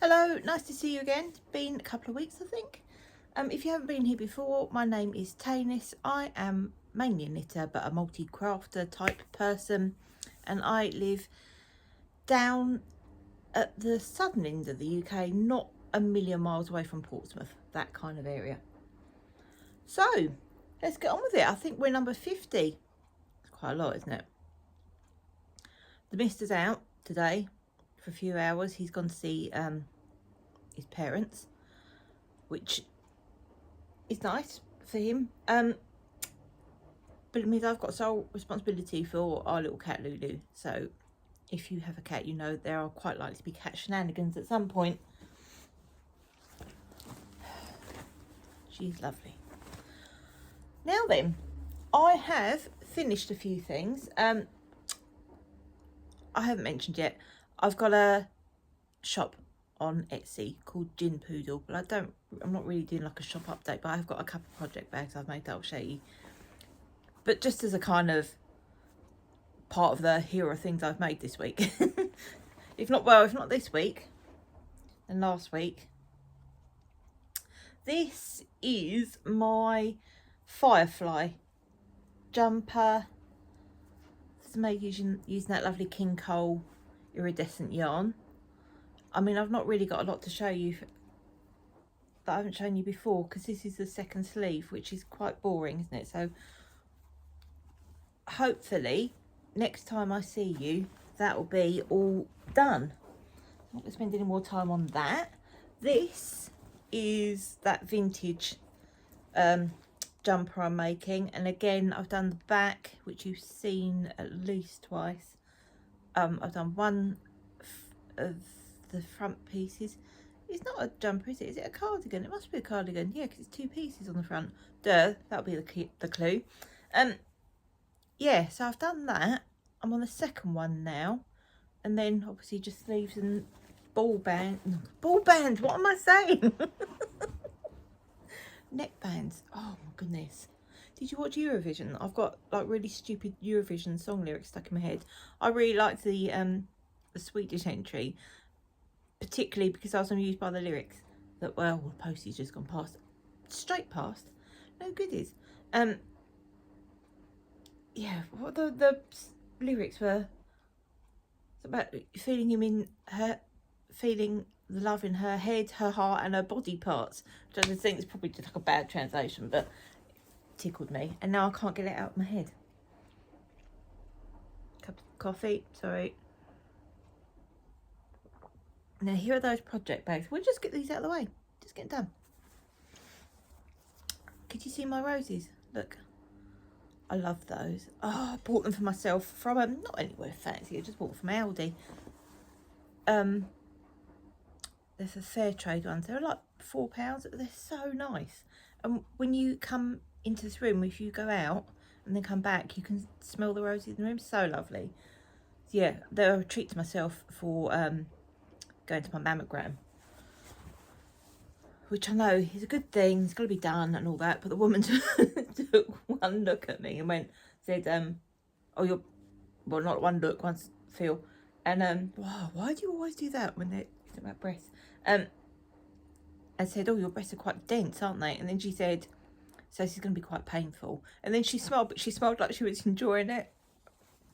Hello, nice to see you again. It's been a couple of weeks, I think. If you haven't been here before, my name is Tanis. I am mainly a knitter, but a multi-crafter type person, and I live down at the southern end of the UK, not a million miles away from Portsmouth, that kind of area. So, let's get on with it. I think we're number 50. It's quite a lot, isn't it? The mister's out today for a few hours. He's gone to see his parents, which is nice for him. But it means I've got sole responsibility for our little cat Lulu. So if you have a cat, you know there are quite likely to be cat shenanigans at some point. She's lovely. Now then, I have finished a few things. I haven't mentioned yet, I've got a shop on Etsy called Gin Poodle, but I'm not really doing like a shop update, but I've got a couple of project bags I've made that I'll show you. But just as a kind of part of the here are things I've made this week. if not this week, then last week. This is my Firefly jumper. It's made using that lovely King Cole iridescent yarn. I mean, I've not really got a lot to show you that I haven't shown you before, because this is the second sleeve, which is quite boring, isn't it? So hopefully next time I see you, that will be all done. I'm not going to spend any more time on that. This is that vintage jumper I'm making, and again I've done the back, which you've seen at least twice. I've done one of the front pieces. It's not a jumper, is it? Is it a cardigan? It must be a cardigan, yeah, because it's two pieces on the front. Duh, that'll be the clue. Yeah, so I've done that. I'm on the second one now, and then obviously just sleeves and ball bands. What am I saying? Neck bands. Oh my goodness. Did you watch Eurovision? I've got like really stupid Eurovision song lyrics stuck in my head. I really liked the Swedish entry, particularly because I was amused by the lyrics. That, well, the postage just gone past, straight past. No goodies. Yeah, what the lyrics were. It's about feeling him in her, feeling the love in her head, her heart, and her body parts. Which I just think is probably just like a bad translation, but it tickled me, and now I can't get it out of my head. Cup of coffee, sorry. Now here are those project bags. We'll just get these out of the way. Just get them done. Could you see my roses? Look. I love those. Oh, I bought them for myself from not anywhere fancy. I just bought them from Aldi. There's a fair trade ones. They're like £4, but they're so nice. And when you come into this room, if you go out and then come back, you can smell the roses in the room. So lovely. So yeah, they're a treat to myself for going to my mammogram, which I know is a good thing. It's got to be done and all that. But the woman took one look at me and said, "Oh, you're well, not one look, one feel." And wow, why do you always do that when they're talking about breasts? And said, "Oh, your breasts are quite dense, aren't they?" And then she said, "So this is going to be quite painful." And then she smiled, but she smiled like she was enjoying it.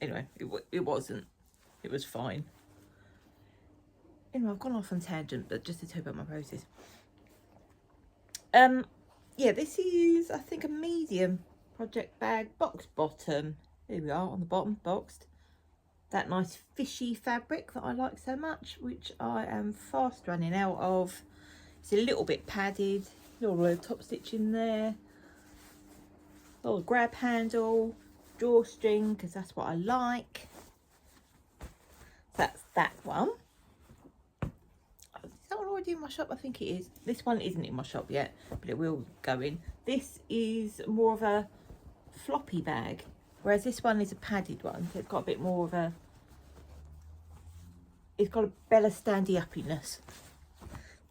Anyway, it wasn't. It was fine. Anyway, I've gone off on tangent, but just to tell you about my roses. Yeah, this is, I think, a medium project bag, box bottom. There we are, on the bottom, boxed. That nice fishy fabric that I like so much, which I am fast running out of. It's a little bit padded, little top stitch in there, little grab handle, drawstring, because that's what I like. That's that one. Is that one already in my shop? I think it is. This one isn't in my shop yet, but it will go in. This is more of a floppy bag, whereas this one is a padded one, so it's got a bit more of a, it's got a Bella standy uppiness.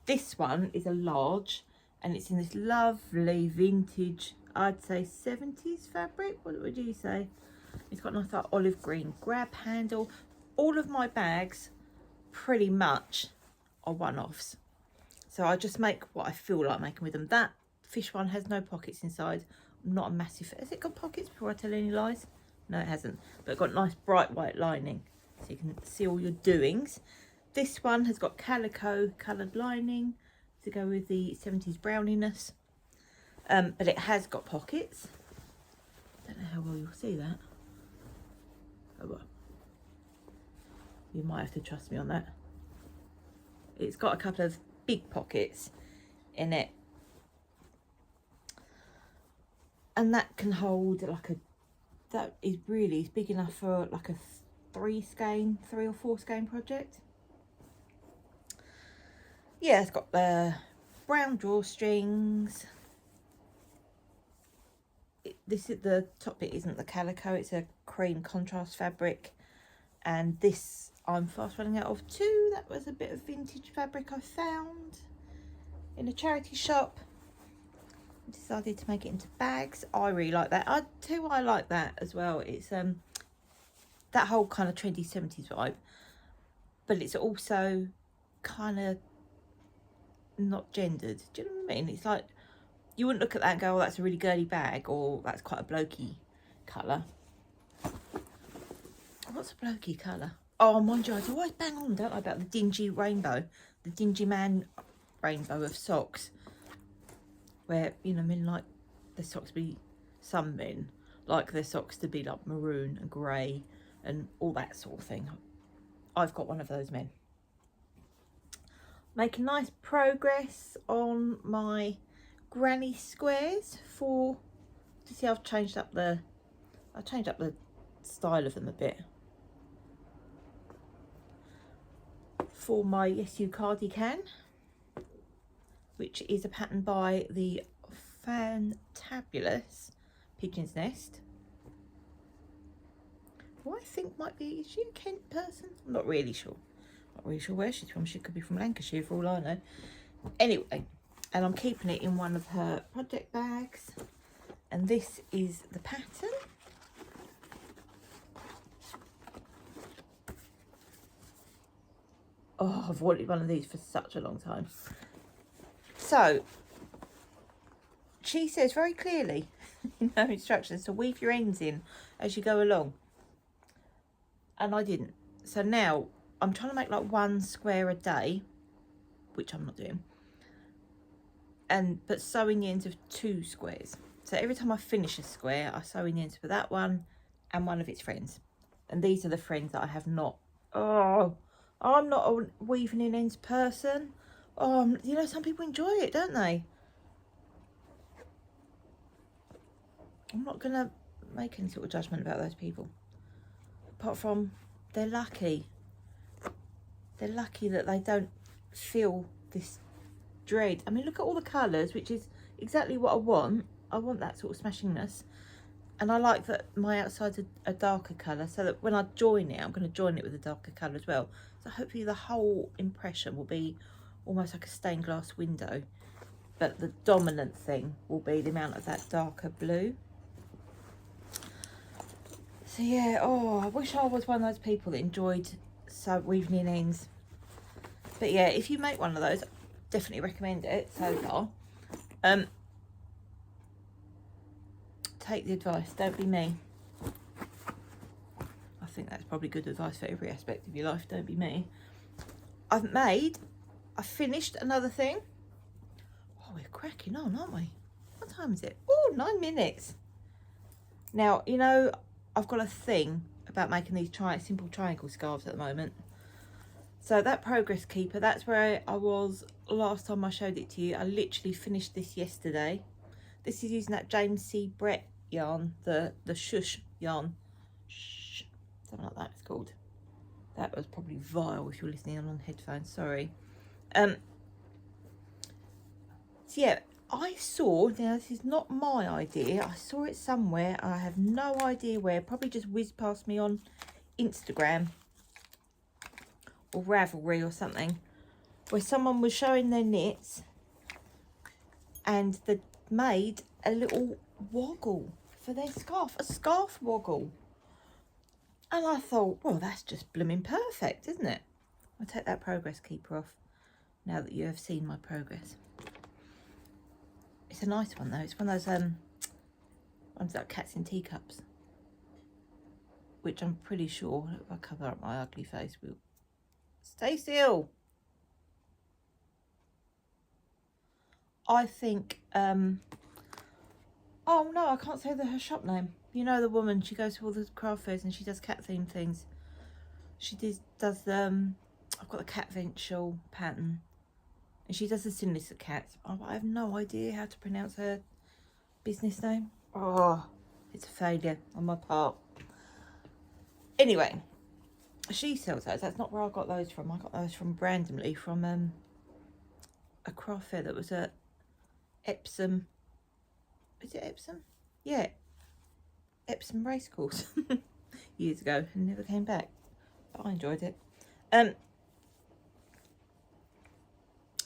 This one is a large, and it's in this lovely vintage, I'd say 70s fabric. What would you say? It's got a nice like olive green grab handle. All of my bags pretty much are one-offs. So I just make what I feel like making with them. That fish one has no pockets inside. I'm not a massive... Has it got pockets before I tell any lies? No, it hasn't. But it's got nice bright white lining, so you can see all your doings. This one has got calico coloured lining to go with the 70s browniness. But it has got pockets. Don't know how well you'll see that. Oh well. You might have to trust me on that. It's got a couple of big pockets in it. And that can hold like a... That is really is big enough for like a 3 or 4 skein project. Yeah, it's got the brown drawstrings. This is the top bit, isn't the calico, it's a cream contrast fabric. And this I'm fast running out of too. That was a bit of vintage fabric I found in a charity shop. Decided to make it into bags. I really like that. I too I like that as well. It's that whole kind of trendy 70s vibe, but it's also kind of not gendered. Do you know what I mean? It's like you wouldn't look at that and go, oh, that's a really girly bag, or that's quite a blokey colour. What's a blokey colour? Oh, mind you, I always bang on, don't I, about the dingy rainbow, the dingy man rainbow of socks. Where, you know, men like their socks to be, some men like their socks to be like maroon and grey and all that sort of thing. I've got one of those men. Making nice progress on my granny squares to see I've changed up the style of them a bit. For my Yes You cardigan, which is a pattern by the fantabulous Pigeon's Nest, who I think might be, is she a Kent person? I'm not really sure. Not really sure where she's from. She could be from Lancashire for all I know. Anyway, and I'm keeping it in one of her project bags. And this is the pattern. Oh, I've wanted one of these for such a long time. So, she says very clearly in her instructions to weave your ends in as you go along. And I didn't. So now I'm trying to make like 1 square a day, which I'm not doing. But sewing the ends of 2 squares. So every time I finish a square, I sew in the ends for that one and one of its friends. And these are the friends that I have not. Oh, I'm not a weaving in ends person. Oh, you know, some people enjoy it, don't they? I'm not going to make any sort of judgment about those people. Apart from, they're lucky. They're lucky that they don't feel this dread. I mean, look at all the colours, which is exactly what I want. I want that sort of smashingness. And I like that my outside's a darker colour, so that when I join it, I'm going to join it with a darker colour as well. So hopefully the whole impression will be almost like a stained glass window. But the dominant thing will be the amount of that darker blue. So yeah, oh, I wish I was one of those people that enjoyed weaving in ends. But yeah, if you make one of those, definitely recommend it so far. Take the advice, don't be me. I think that's probably good advice for every aspect of your life, don't be me. I finished another thing. Oh, we're cracking on, aren't we? What time is it? Oh, 9 minutes. Now, you know, I've got a thing about making these simple triangle scarves at the moment. So that Progress Keeper, that's where I was last time I showed it to you. I literally finished this yesterday. This is using that James C Brett yarn, the Sshh yarn. Shh, something like that it's called. That was probably vile if you're listening on headphones, sorry. So yeah, I saw, now this is not my idea, I saw it somewhere, I have no idea where, probably just whizzed past me on Instagram or Ravelry or something, where someone was showing their knits and they made a little woggle for their scarf, a scarf woggle. And I thought, well, that's just blooming perfect, isn't it? I'll take that Progress Keeper off. now that you have seen my progress. It's a nice one though. It's one of those ones that are cats in teacups, which I'm pretty sure, if I cover up my ugly face, will stay still. I think oh no, I can't say her shop name. You know the woman, she goes to all the craft fairs and she does cat themed things. She does I've got the cat venture pattern, and she does the sinless of cats. Oh, I have no idea how to pronounce her business name. Oh, it's a failure on my part. Anyway, she sells those. That's not where I got those from. I got those from randomly from a craft fair that was at Epsom. Is it Epsom? Yeah, Epsom Racecourse years ago, and never came back. But I enjoyed it.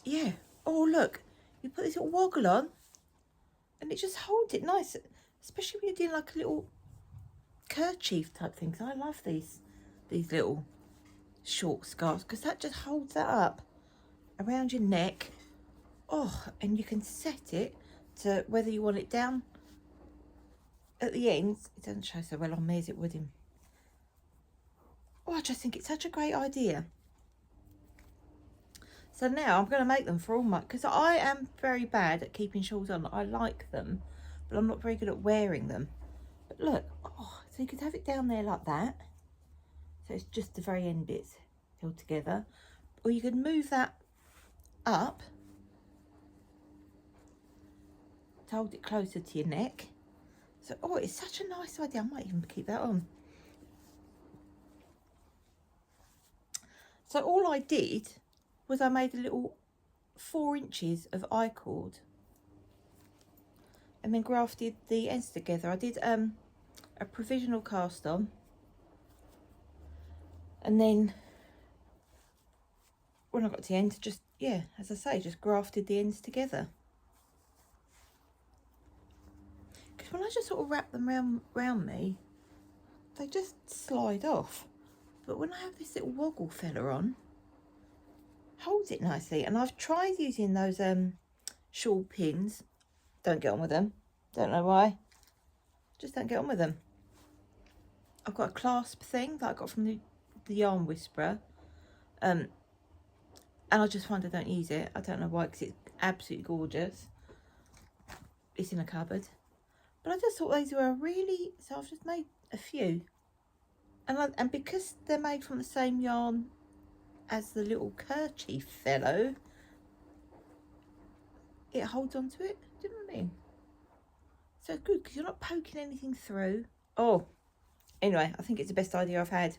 Yeah. Oh look, you put this little woggle on, and it just holds it nice, especially when you're doing like a little kerchief type thing. Cause I love these little short scarves, because that just holds that up around your neck. Oh, and you can set it to whether you want it down at the ends. It doesn't show so well on me as it would in. Oh, I just think it's such a great idea. So now I'm going to make them for all my, because I am very bad at keeping shawls on. I like them, but I'm not very good at wearing them. But look, oh, so you could have it down there like that. So it's just the very end bits held together. Or you could move that up to hold it closer to your neck. So, oh, it's such a nice idea. I might even keep that on. So all I did was I made a little 4 inches of I-cord and then grafted the ends together. I did a provisional cast on, and then when I got to the end, just, yeah, as I say, just grafted the ends together. Because when I just sort of wrap them round me, they just slide off. But when I have this little woggle fella on, holds it nicely. And I've tried using those shawl pins. Don't get on with them. Don't know why. Just don't get on with them. I've got a clasp thing that I got from the Yarn Whisperer. And I just find I don't use it. I don't know why, because it's absolutely gorgeous. It's in a cupboard. But I just thought these were really... So I've just made a few. And because they're made from the same yarn as the little kerchief fellow, it holds on to it. Do you know what I mean? So it's good because you're not poking anything through. Oh, anyway, I think it's the best idea I've had.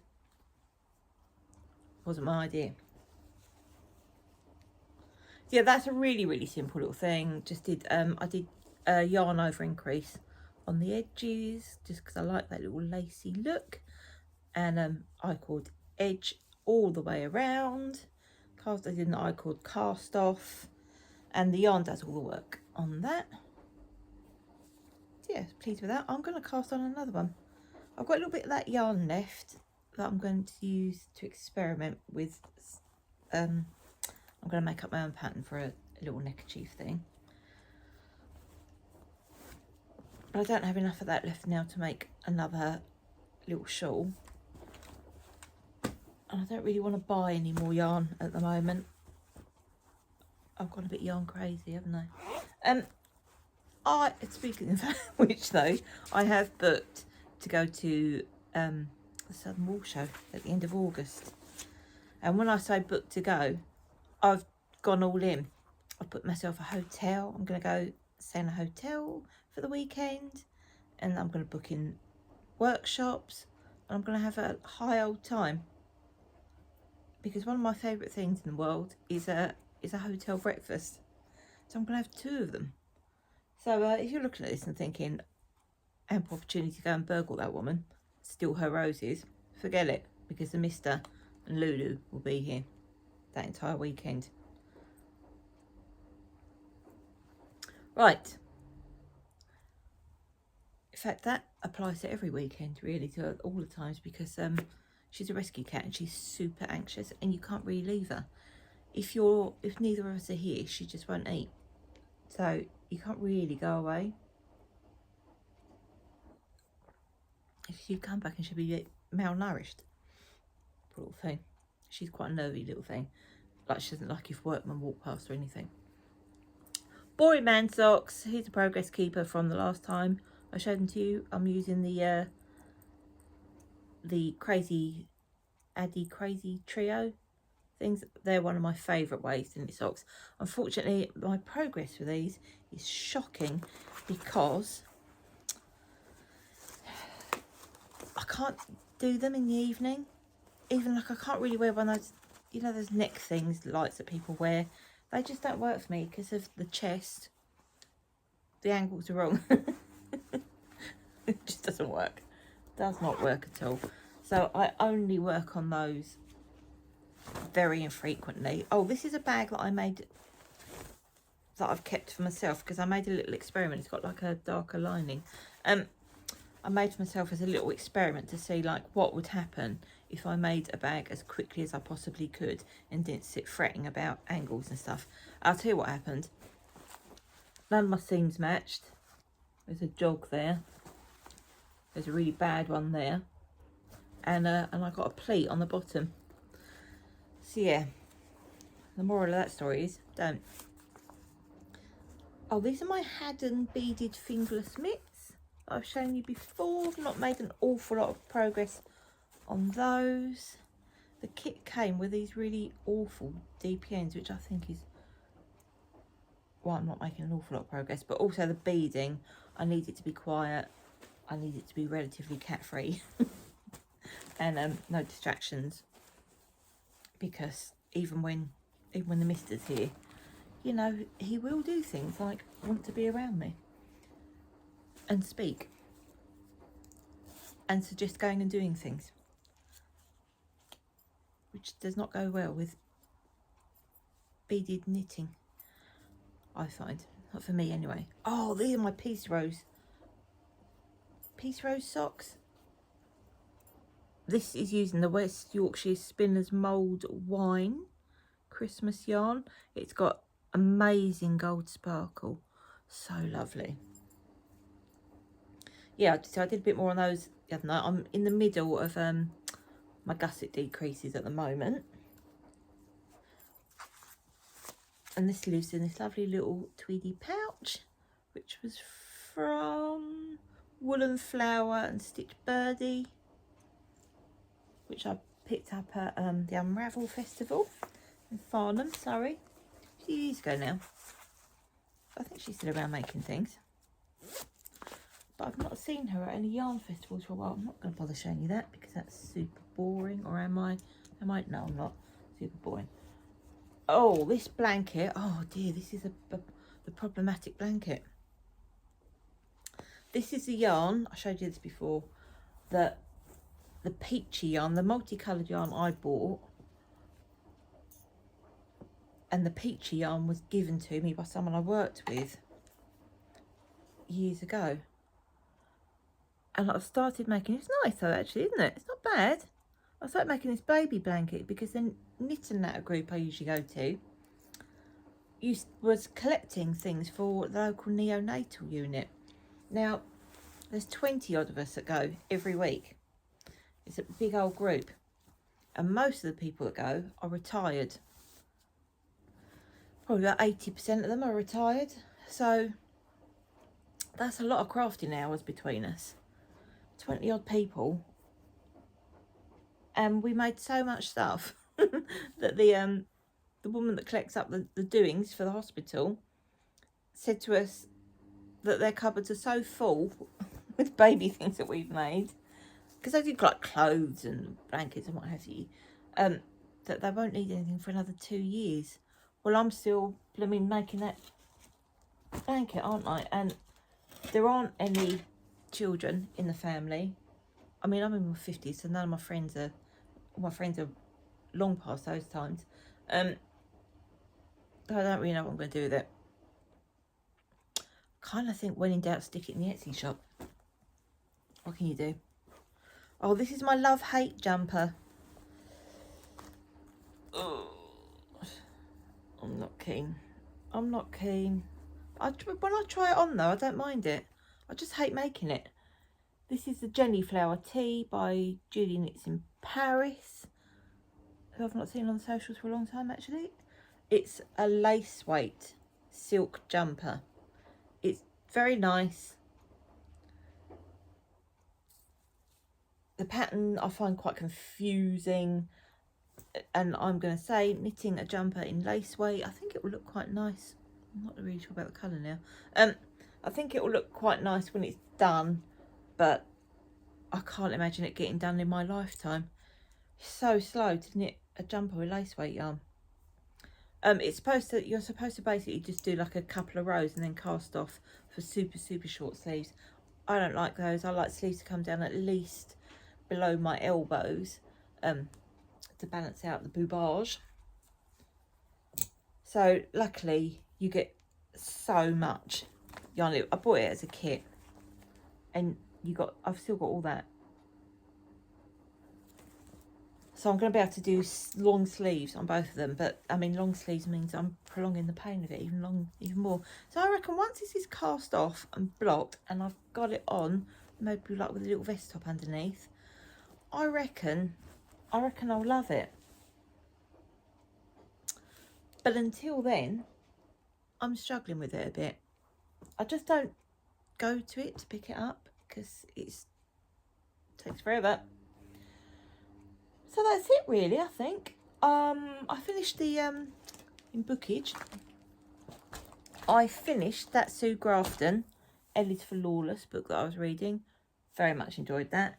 Wasn't my idea. Yeah, that's a really, really simple little thing. Just did, I did a yarn over increase on the edges, just because I like that little lacy look. And I-cord edge all the way around. I did an I-cord cast off, and the yarn does all the work on that. So yeah, pleased with that. I'm going to cast on another one. I've got a little bit of that yarn left that I'm going to use to experiment with. I'm going to make up my own pattern for a little neckerchief thing. But I don't have enough of that left now to make another little shawl. And I don't really want to buy any more yarn at the moment. I've gone a bit yarn crazy, haven't I? Speaking of which though, I have booked to go to the Southern Wool Show at the end of August. And when I say booked to go, I've gone all in. I've put myself a hotel. I'm going to go stay in a hotel for the weekend. And I'm going to book in workshops. And I'm going to have a high old time. Because one of my favourite things in the world is a hotel breakfast. So I'm going to have 2 of them. So if you're looking at this and thinking, ample opportunity to go and burgle that woman, steal her roses, forget it. Because the Mr. and Lulu will be here that entire weekend. Right. In fact, that applies to every weekend, really, to all the times, because she's a rescue cat and she's super anxious and you can't really leave her. if neither of us are here, she just won't eat. So you can't really go away. If you come back and she'll be malnourished. Poor little thing. She's quite a nervy little thing. Like, she doesn't like if workmen walk past or anything. Boring Man socks. Here's a progress keeper from the last time I showed them to you. I'm using the crazy trio things. They're one of my favourite ways to knit socks. Unfortunately, my progress with these is shocking because I can't do them in the evening. Even like I can't really wear one of those, you know, those neck things, lights that people wear. They just don't work for me because of the chest. The angles are wrong. It just doesn't work. Does not work at all. So I only work on those very infrequently. Oh, this is a bag that I made, that I've kept for myself because I made a little experiment. It's got like a darker lining. I made for myself as a little experiment to see like what would happen if I made a bag as quickly as I possibly could and didn't sit fretting about angles and stuff. I'll tell you what happened. None of my seams matched. There's a jog there. There's a really bad one there. And I got a pleat on the bottom. So yeah, the moral of that story is don't. Oh, these are my Haddon beaded fingerless mitts that I've shown you before. I've not made an awful lot of progress on those. The kit came with these really awful DPNs, which I think is why I'm not making an awful lot of progress. But also the beading, I need it to be quiet. I need it to be relatively cat-free. And no distractions. Because even when the mister's here, you know, he will do things like want to be around me and speak and suggest going and doing things, which does not go well with beaded knitting, I find. Not for me anyway. Oh, these are my Peace Rose socks. This is using the West Yorkshire Spinners Mould Wine Christmas yarn. It's got amazing gold sparkle. So lovely. Yeah, so I did a bit more on those the other night. I'm in the middle of my gusset decreases at the moment. And this lives in this lovely little tweedy pouch, which was from Woolen Flower and Stitch Birdie, which I picked up at the Unravel Festival in Farnham, Surrey, a few years ago now. I think she's still around making things. But I've not seen her at any yarn festivals for a while. I'm not going to bother showing you that because that's super boring. Or am I? No, I'm not. Super boring. Oh, this blanket. Oh dear, this is the problematic blanket. This is the yarn. I showed you this before. The peachy yarn, the multicoloured yarn I bought. And the peachy yarn was given to me by someone I worked with years ago. And I've started making, it's nice though actually, isn't it? It's not bad. I started making this baby blanket because the knit and natter group I usually go to was collecting things for the local neonatal unit. Now, there's 20 odd of us that go every week. It's a big old group. And most of the people that go are retired. Probably about 80% of them are retired. So that's a lot of crafting hours between us. 20 odd people. And we made so much stuff that the woman that collects up the doings for the hospital said to us that their cupboards are so full with baby things that we've made, because they do like clothes and blankets and what have you, that they won't need anything for another 2 years. Well, I'm still blooming making that blanket, aren't I? And there aren't any children in the family. I mean, I'm in my 50s, so none of my friends are long past those times. I don't really know what I'm going to do with it. Kind of think when in doubt, stick it in the Etsy shop. What can you do? Oh, this is my love-hate jumper. Oh. keen. I'm not keen. When I try it on though, I don't mind it. I just hate making it. This is the Jenny Flower Tea by Julie Knits in Paris, who I've not seen on the socials for a long time actually. It's a lace weight silk jumper. It's very nice. The pattern I find quite confusing, and I'm going to say knitting a jumper in lace weight, I think it will look quite nice. I'm not really sure about the colour now. I think it will look quite nice when it's done, but I can't imagine it getting done in my lifetime. It's so slow to knit a jumper with lace weight yarn. You're supposed to basically just do like a couple of rows and then cast off for super short sleeves. I don't like those. I like sleeves to come down at least below my elbows, to balance out the boobage. So luckily you get so much yarn. I bought it as a kit, and I've still got all that. So I'm going to be able to do long sleeves on both of them, but I mean long sleeves means I'm prolonging the pain of it even more. So I reckon once this is cast off and blocked and I've got it on, maybe like with a little vest top underneath, I reckon I'll love it. But until then, I'm struggling with it a bit. I just don't go to it to pick it up because it takes forever. So that's it really, I think. I finished the in bookage. I finished that Sue Grafton Edit for Lawless book that I was reading. Very much enjoyed that.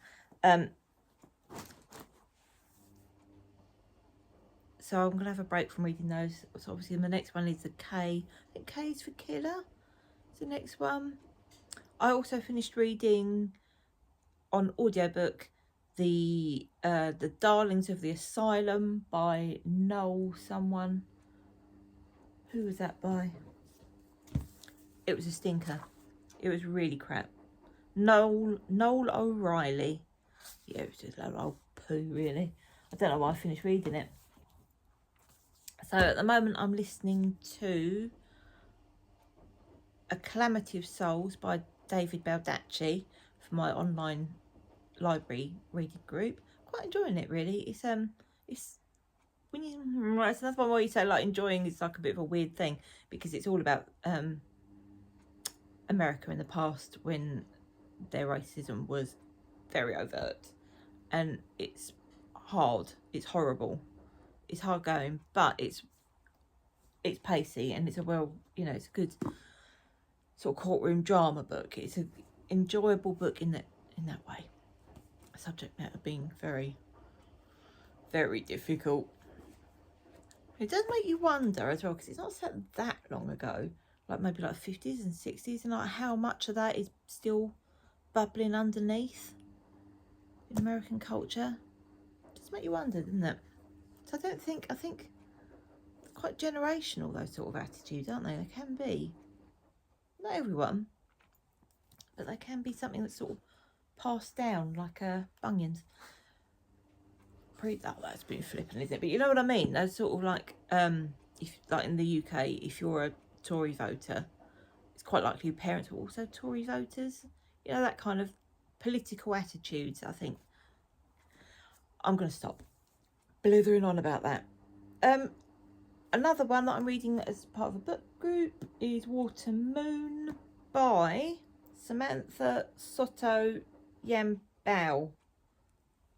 So I'm gonna have a break from reading those. So obviously the next one is the K. I think K is for Killer. It's the next one. I also finished reading on audiobook the Darlings of the Asylum by Noel someone. Who was that by? It was a stinker. It was really crap. Noel O'Reilly. Yeah, it was just a load of old poo really. I don't know why I finished reading it. So at the moment I'm listening to A Calamity of Souls by David Baldacci for my online library reading group. Quite enjoying it really. It's when you right, so that's one way you say like enjoying is like a bit of a weird thing, because it's all about America in the past when their racism was very overt, and it's hard, it's horrible, it's hard going, but it's pacey, and it's a it's a good sort of courtroom drama book. It's an enjoyable book in that way. Subject matter being very difficult. It does make you wonder as well, because it's not set that long ago, like maybe like 50s and 60s, and like how much of that is still bubbling underneath in American culture. It does make you wonder, doesn't it? So I think they're quite generational, those sort of attitudes, aren't they? They can be. Not everyone, but they can be something that's sort of passed down like bunions. That's been flippant, isn't it? But you know what I mean? Those sort of like if like in the UK, if you're a Tory voter, it's quite likely your parents were also Tory voters. You know, that kind of political attitudes. I think I'm going to stop blithering on about that. Another one that I'm reading as part of a book group is Water Moon by Samantha Soto Yambao.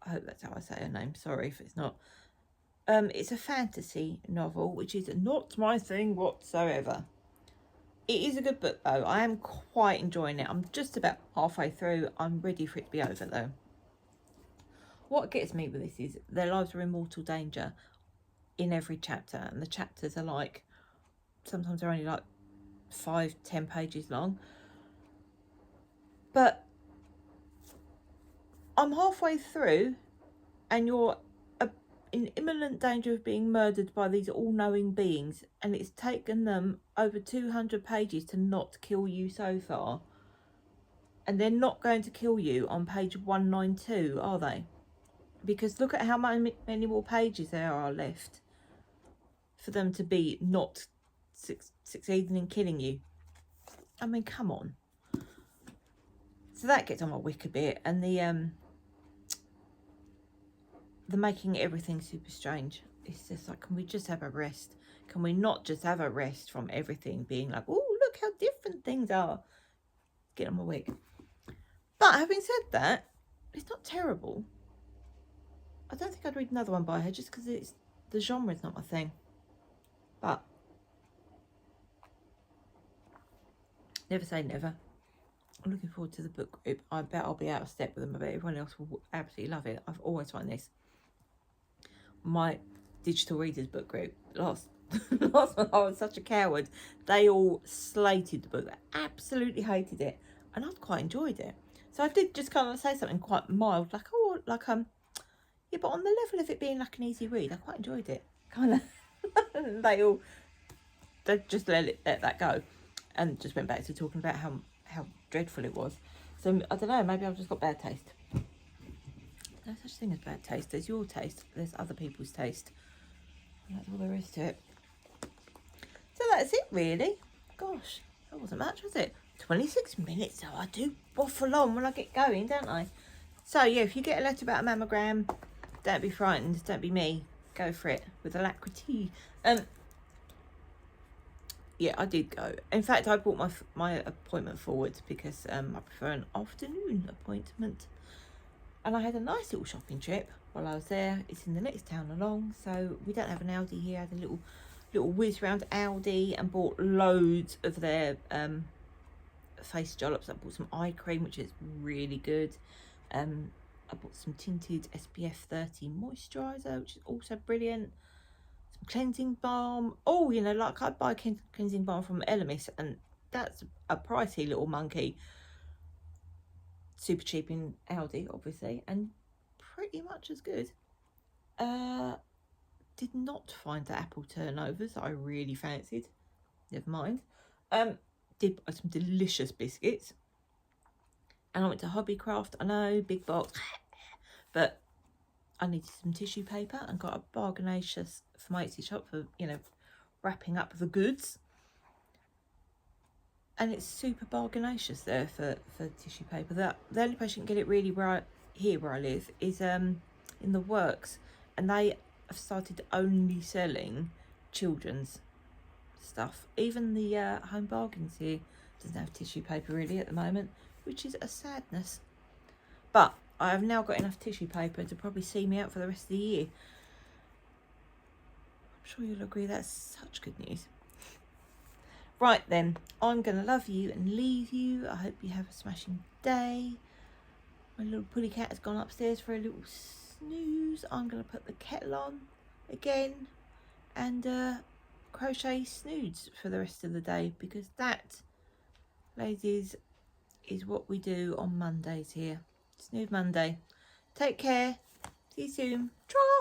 I hope that's how I say her name. Sorry if it's not. It's a fantasy novel, which is not my thing whatsoever. It is a good book though. I am quite enjoying it. I'm just about halfway through. I'm ready for it to be over though. What gets me with this is their lives are in mortal danger in every chapter, and the chapters are like, sometimes they're only like 5-10 pages long, but I'm halfway through and you're in imminent danger of being murdered by these all-knowing beings, and it's taken them over 200 pages to not kill you so far, and they're not going to kill you on page 192, are they? Because look at how many more pages there are left for them to be not succeeding in killing you. I mean, come on. So that gets on my wick a bit, and the making everything super strange. It's just like, can we just have a rest? Can we not just have a rest from everything being like, oh, look how different things are? Get on my wick. But having said that, it's not terrible. I don't think I'd read another one by her just because the genre is not my thing. But never say never. I'm looking forward to the book group. I bet I'll be out of step with them. I bet everyone else will absolutely love it. I've always found this. My digital readers book group. Last one, I was such a coward. They all slated the book. They absolutely hated it. And I've quite enjoyed it. So I did just kind of say something quite mild. Like, oh, like, yeah, but on the level of it being like an easy read, I quite enjoyed it. Kind of. they just let that go. And just went back to talking about how dreadful it was. So I don't know, maybe I've just got bad taste. No such thing as bad taste. There's your taste, there's other people's taste, and that's all there is to it. So that's it really. Gosh, that wasn't much, was it? 26 minutes though. I do waffle on when I get going, don't I? So yeah, if you get a letter about a mammogram, don't be frightened, don't be me, go for it with alacrity. Yeah, I did go. In fact, I brought my appointment forward because I prefer an afternoon appointment. And I had a nice little shopping trip while I was there. It's in the next town along, so we don't have an Aldi here. I had a little whiz round Aldi and bought loads of their face jollops. I bought some eye cream, which is really good. I bought some tinted SPF 30 moisturiser, which is also brilliant. Cleansing balm. Oh, you know, like I buy cleansing balm from Elemis, and that's a pricey little monkey. Super cheap in Aldi, obviously, and pretty much as good. Did not find the apple turnovers that I really fancied. Never mind. Did buy some delicious biscuits, and I went to Hobbycraft. I know, big box, but I needed some tissue paper and got a bargainacious for my Etsy shop for, you know, wrapping up the goods. And it's super bargainacious there for tissue paper. The only place you can get it really where I live is in the Works, and they have started only selling children's stuff. Even the Home Bargains here doesn't have tissue paper really at the moment, which is a sadness. But I have now got enough tissue paper to probably see me out for the rest of the year. I'm sure you'll agree that's such good news. Right then, I'm going to love you and leave you. I hope you have a smashing day. My little pully cat has gone upstairs for a little snooze. I'm going to put the kettle on again and crochet snoods for the rest of the day, because that, ladies, is what we do on Mondays here. Snood Monday. Take care. See you soon. Try.